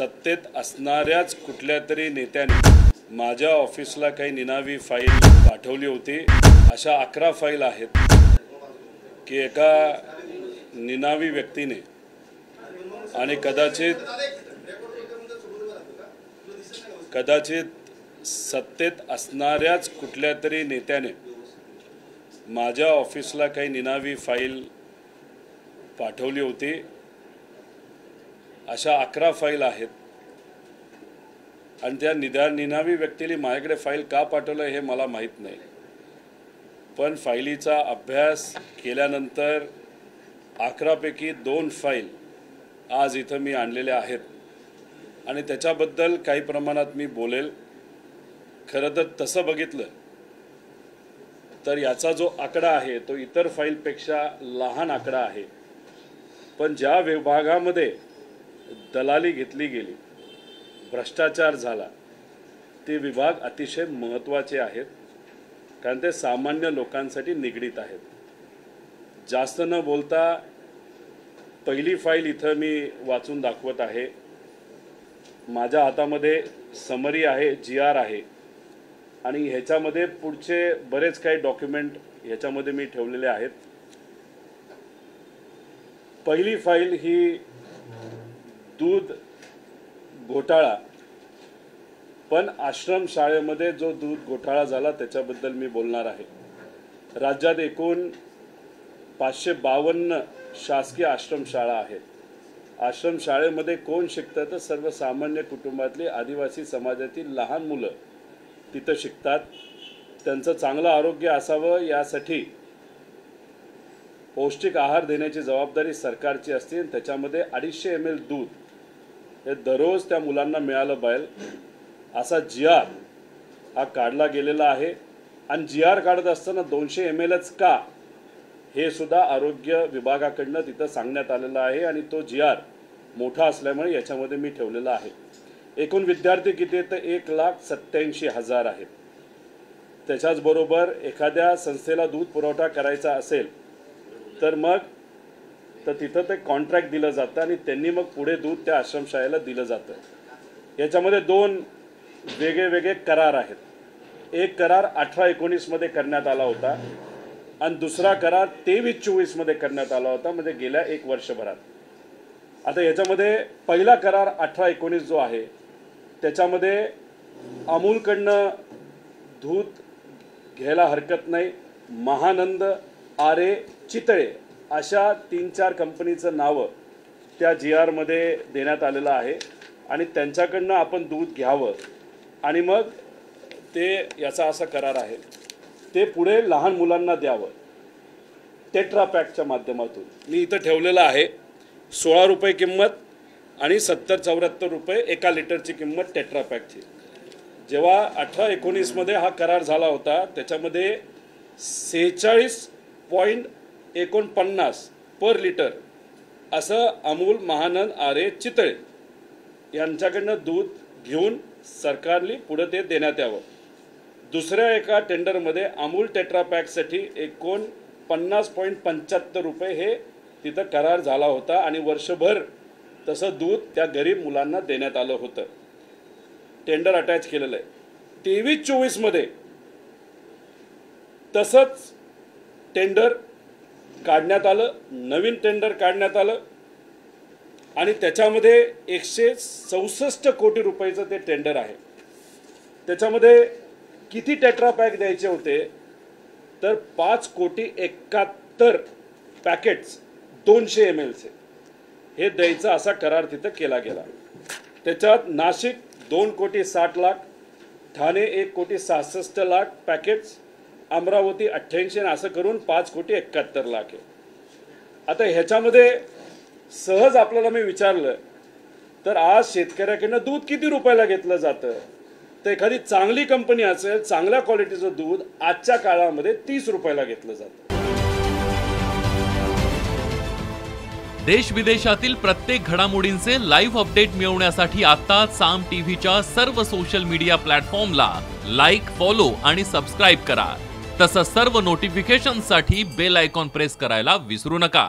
सत्तेत असणाऱ्याच कुठल्या तरी नेत्याने माझ्या ऑफिसला काही निनावी फाईल पाठवली होती। अशा 11 फाईल आहेत की एका निनावी व्यक्तीने आणि कदाचित सत्तेत असणाऱ्याच कुठल्या तरी नेत्याने माझ्या ऑफिसला काही निनावी फाईल पाठवली होती। अशा 11 फाईल आहेत आणि त्या निनावी व्यक्तीने माझ्याकडे फाईल का पाठवलं हे मला माहीत नाही, पण फाईलीचा अभ्यास केल्यानंतर 11 पैकी 2 फाईल आज इथं मी आणलेल्या आहेत आणि त्याच्याबद्दल काही प्रमाणात मी बोलेल। खरं तर तसं बघितलं तर याचा जो आकडा आहे तो इतर फाईलपेक्षा लहान आकडा आहे, पण ज्या विभागामध्ये दलाली घेतली गेली, भ्रष्टाचार झाला, ते विभाग अतिशय महत्त्वाचे आहेत, कारण ते सामान्य लोकांसाठी निगडीत आहेत। जास्त न बोलता पहिली फाईल इथं मी वाचून दाखवत आहे। माझ्या हातामध्ये समरी आहे, GR आहे आणि ह्याच्यामध्ये पुढचे बरेच काही डॉक्युमेंट ह्याच्यामध्ये मी ठेवलेले आहेत। पहिली फाईल ही दूध घोटाळा, पण आश्रम शाळेमध्ये जो दूध घोटाळा झाला त्याच्याबद्दल मी बोलणार आहे। राज्यात एकूण 552 शासकीय आश्रमशाळा आहेत। आश्रम शाळेमध्ये कोण शिकतं तर सर्वसामान्य कुटुंबातली आदिवासी समाजातील लहान मुलं तिथं शिकतात। त्यांचं चांगलं आरोग्य असावं यासाठी पौष्टिक आहार देण्याची जबाबदारी सरकारची असते आणि त्याच्यामध्ये 250 ml दूध हे दररोज त्या मुलांना मिळालं पाहिजे असा GR हा काढला गेलेला आहे आणि GR काढत असताना 200 mlच का हे सुद्धा आरोग्य विभागाकडनं तिथं सांगण्यात आलेलं आहे आणि तो GR मोठा असल्यामुळे याच्यामध्ये मी ठेवलेला आहे। एकूण विद्यार्थी किती आहेत तर 1,87,000 आहेत। त्याच्याच बरोबर एखाद्या संस्थेला दूध पुरवठा करायचा असेल तर तिथं ते कॉन्ट्रॅक्ट दिलं जातं आणि त्यांनी मग पुढे दूध त्या आश्रमशाळेला दिलं जातं। याच्यामध्ये 2 वेगळे करार आहेत। एक करार 18-19 मध्ये करण्यात आला होता आणि दुसरा करार 23-24 मध्ये करण्यात आला होता, म्हणजे गेल्या 1 वर्षभरात। आता याच्यामध्ये पहिला करार 18-19 जो आहे त्याच्यामध्ये अमूलकडनं दूध घ्यायला हरकत नाही, महानंद, आरे, चितळे अशा 3-4 कंपनीचं नाव त्या GR मध्ये देण्यात आलेलं आहे आणि त्यांच्याकडनं आपण दूध घ्यावं आणि मग ते याचा असा करार आहे ते पुढे लहान मुलांना द्यावं टेट्रा पॅकच्या माध्यमातून। मी इथं ठेवलेलं आहे 16 रुपये किंमत आणि 70-74 रुपये 1 लिटरची किंमत टेट्रा पॅकची। जेव्हा 18-19 मध्ये हा करार झाला होता त्याच्यामध्ये 46.49 पर लिटर असं अमूल, महानंद, आरे, चितळे यांच्याकडनं दूध घेऊन सरकारने पुढे ते देण्यात यावं। दुसऱ्या एका टेंडरमध्ये अमूल टेट्रा पॅकसाठी 49.75 रुपये हे तिथं करार झाला होता आणि वर्षभर तसं दूध त्या गरीब मुलांना देण्यात आलं होतं। टेंडर अटॅच केलेलं आहे। 23-24 मध्ये तसंच टेंडर काढण्यात आलं, नवीन टेंडर काढण्यात आलं आणि त्याच्यामध्ये 164 कोटी रुपयाचं ते टेंडर आहे। त्याच्यामध्ये किती टेट्रा पॅक द्यायचे होते तर 5,71,00,000 पॅकेट्स 200 ml चे हे द्यायचा असा करार तिथं केला गेला। त्याच्यात नाशिक 2,60,00,000, ठाणे 1,66,00,000 पॅकेट्स, अमरावती 88 असं करून 5,71,00,000 आहे। आता ह्याच्यामध्ये सहज आपल्याला मी विचारलं तर आज शेतकऱ्याकडनं दूध किती रुपयाला घेतलं जातं तर एखादी चांगली कंपनी असेल, चांगल्या क्वालिटीचं दूध आजच्या काळामध्ये 30 रुपयाला घेतलं जातं। देश विदेशातील प्रत्येक घडामोडींचे लाईव्ह अपडेट मिळवण्यासाठी आता साम टीव्हीच्या सर्व सोशल मीडिया प्लॅटफॉर्मला लाईक, फॉलो आणि सबस्क्राईब करा। तसंच सर्व नोटिफिकेशनसाठी बेल आयकॉन प्रेस करायला विसरू नका।